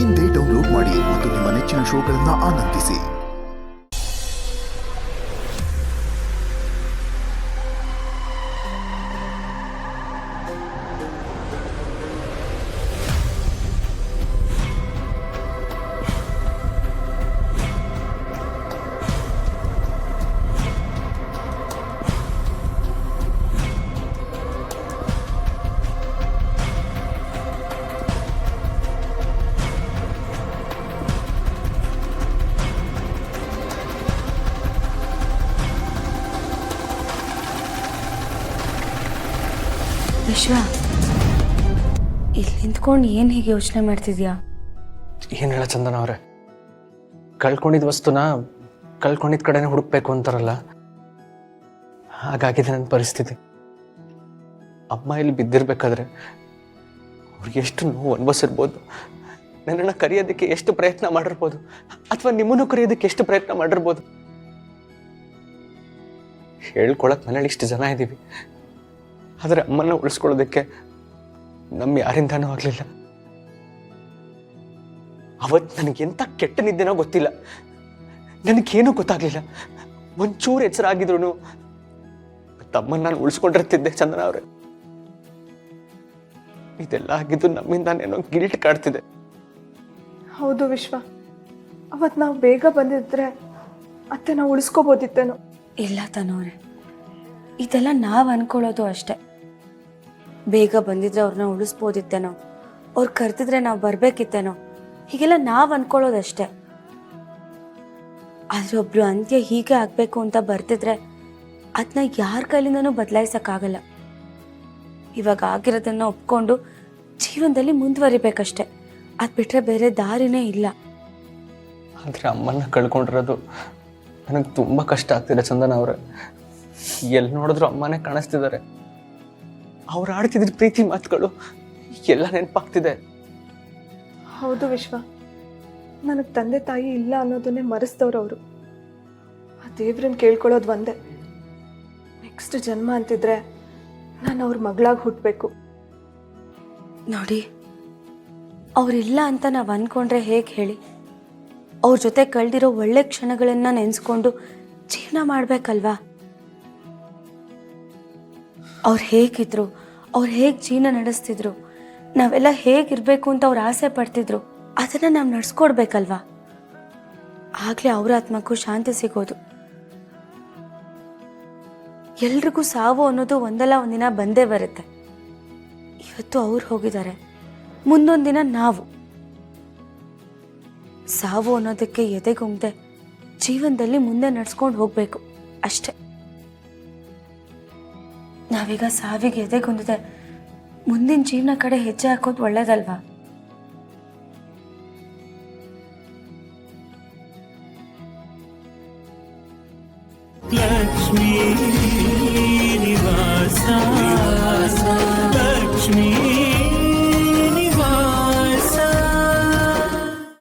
ಇಂದೇ ಡೌನ್ಲೋಡ್ ಮಾಡಿ ಮತ್ತು ನಿಮ್ಮ ನೆಚ್ಚಿನ ಶೋಗಳನ್ನು ಆನಂದಿಸಿ. ವಿಶ್ವ, ಇಲ್ಲಿ ನಿಂತ್ಕೊಂಡು ಏನು ಹೀಗೆ ಯೋಚನೆ ಮಾಡ್ತಿದ್ಯಾ? ಏನು ಹೇಳ ಚಂದನ ಅವರೇ, ಕಳ್ಕೊಂಡಿದ್ದ ವಸ್ತುನ ಕಳ್ಕೊಂಡಿದ್ದ ಕಡೆನೇ ಹುಡುಕ್ಬೇಕು ಅಂತಾರಲ್ಲ, ಹಾಗಾಗಿದೆ ನನ್ನ ಪರಿಸ್ಥಿತಿ. ಅಮ್ಮ ಇಲ್ಲಿ ಬಿದ್ದಿರ್ಬೇಕಾದ್ರೆ ಅವ್ರಿಗೆ ಎಷ್ಟು ನೋವು ಅನುಭವಿಸಿರ್ಬೋದು, ನನ್ನನ್ನು ಕರೆಯೋದಕ್ಕೆ ಎಷ್ಟು ಪ್ರಯತ್ನ ಮಾಡಿರ್ಬೋದು, ಅಥವಾ ನಿಮ್ಮನ್ನು ಕರೆಯೋದಕ್ಕೆ ಎಷ್ಟು ಪ್ರಯತ್ನ ಮಾಡಿರ್ಬೋದು. ಹೇಳ್ಕೊಳಕ್ ಮನೇಲಿ ಇಷ್ಟು ಜನ ಇದ್ದೀವಿ, ಆದರೆ ಅಮ್ಮನ್ನ ಉಳಿಸ್ಕೊಳ್ಳೋದಕ್ಕೆ ನಮ್ಮ ಯಾರಿಂದಾನೂ ಆಗಲಿಲ್ಲ. ಅವತ್ತು ನನಗೆಂತ ಕೆಟ್ಟ ನಿದ್ದೆನೋ ಗೊತ್ತಿಲ್ಲ, ನನಗೇನೂ ಗೊತ್ತಾಗ್ಲಿಲ್ಲ. ಒಂಚೂರು ಎಚ್ಚರ ಆಗಿದ್ರು ತಮ್ಮನ್ನ ನಾನು ಉಳಿಸ್ಕೊಂಡಿರ್ತಿದ್ದೆ. ಚಂದನ ಅವರೇ, ಇದೆಲ್ಲ ಆಗಿದ್ದು ನಮ್ಮಿಂದಾನೇನೋ ಗಿಲ್ಟ್ ಕಾಡ್ತಿದೆ. ಹೌದು ವಿಶ್ವ, ಅವತ್ತು ನಾವು ಬೇಗ ಬಂದಿದ್ರೆ ಅತ್ತೆ ನಾವು ಉಳಿಸ್ಕೋಬೋದಿತ್ತೇನೋ. ಇಲ್ಲ ತನೋರೆ, ಇದೆಲ್ಲ ನಾವು ಅನ್ಕೊಳ್ಳೋದು ಅಷ್ಟೆ. ಬೇಗ ಬಂದಿದ್ರೆ ಅವ್ರನ್ನ ಉಳಿಸ್ಬೋದಿತ್ತೇನೋ, ಅವ್ರು ಕರೆದಿದ್ರೆ ನಾವು ಬರಬೇಕಿತ್ತೇನೋ, ಹೀಗೆಲ್ಲ ನಾವು ಅನ್ಕೊಳ್ಳೋದಷ್ಟೆ. ಆದರೆ ಒಬ್ರು ಅಂತ್ಯ ಹೀಗೆ ಆಗಬೇಕು ಅಂತ ಬರ್ತಿದ್ರೆ ಅದನ್ನ ಯಾರ ಕೈಲಿಂದನೂ ಬದಲಾಯಿಸೋಕ್ಕಾಗಲ್ಲ. ಇವಾಗ ಆಗಿರೋದನ್ನು ಒಪ್ಕೊಂಡು ಜೀವನದಲ್ಲಿ ಮುಂದುವರಿಬೇಕಷ್ಟೆ, ಅದು ಬಿಟ್ಟರೆ ಬೇರೆ ದಾರಿನೇ ಇಲ್ಲ. ಆದರೆ ಅಮ್ಮನ್ನ ಕಳ್ಕೊಂಡಿರೋದು ನನಗೆ ತುಂಬ ಕಷ್ಟ ಆಗ್ತಿದೆ ಚಂದನ ಅವರೇ. ಎಲ್ಲಿ ನೋಡಿದ್ರು ಅಮ್ಮನೇ ಕಾಣಿಸ್ತಿದ್ದಾರೆ. ಅವ್ರು ಆಡ್ತಿದ್ರ ಪ್ರೀತಿ ಮಾತುಗಳು ಎಲ್ಲ ನೆನಪಾಗ್ತಿದೆ. ಹೌದು ವಿಶ್ವ, ನನಗೆ ತಂದೆ ತಾಯಿ ಇಲ್ಲ ಅನ್ನೋದನ್ನೇ ಮರೆಸ್ದವ್ರು ಅವರು. ಆ ದೇವ್ರನ್ನ ಕೇಳ್ಕೊಳ್ಳೋದು ಒಂದೇ, ನೆಕ್ಸ್ಟ್ ಜನ್ಮ ಅಂತಿದ್ರೆ ನಾನು ಅವ್ರ ಮಗಳಾಗಿ ಹುಟ್ಟಬೇಕು. ನೋಡಿ, ಅವರಿಲ್ಲ ಅಂತ ನಾವು ಅಂದ್ಕೊಂಡ್ರೆ ಹೇಗೆ ಹೇಳಿ? ಅವ್ರ ಜೊತೆ ಕಳೆದಿರೋ ಒಳ್ಳೆ ಕ್ಷಣಗಳನ್ನು ನೆನೆಸ್ಕೊಂಡು ಜೀವನ ಮಾಡಬೇಕಲ್ವಾ? ಅವ್ರು ಹೇಗಿದ್ರು, ಅವ್ರು ಹೇಗೆ ಜೀವನ ನಡೆಸ್ತಿದ್ರು, ನಾವೆಲ್ಲ ಹೇಗಿರಬೇಕು ಅಂತ ಅವ್ರು ಆಸೆ ಪಡ್ತಿದ್ರು, ಅದನ್ನು ನಾವು ನಡೆಸ್ಕೊಡ್ಬೇಕಲ್ವಾ? ಆಗಲೇ ಅವ್ರ ಆತ್ಮಕ್ಕೂ ಶಾಂತಿ ಸಿಗೋದು. ಎಲ್ರಿಗೂ ಸಾವು ಅನ್ನೋದು ಒಂದಲ್ಲ ಒಂದಿನ ಬಂದೇ ಬರುತ್ತೆ. ಇವತ್ತು ಅವ್ರು ಹೋಗಿದ್ದಾರೆ, ಮುಂದೊಂದು ದಿನ ನಾವು. ಸಾವು ಅನ್ನೋದಕ್ಕೆ ಎದೆಗುಂದೆ ಜೀವನದಲ್ಲಿ ಮುಂದೆ ನಡ್ಸ್ಕೊಂಡು ಹೋಗ್ಬೇಕು ಅಷ್ಟೆ. ನಾವೀಗ ಸಾವಿಗೆ ಎದೆಗುಂದಿದೆ, ಮುಂದಿನ ಜೀವನ ಕಡೆ ಹೆಜ್ಜೆ ಹಾಕೋದು ಒಳ್ಳೇದಲ್ವಾ? ಲಕ್ಷ್ಮೀ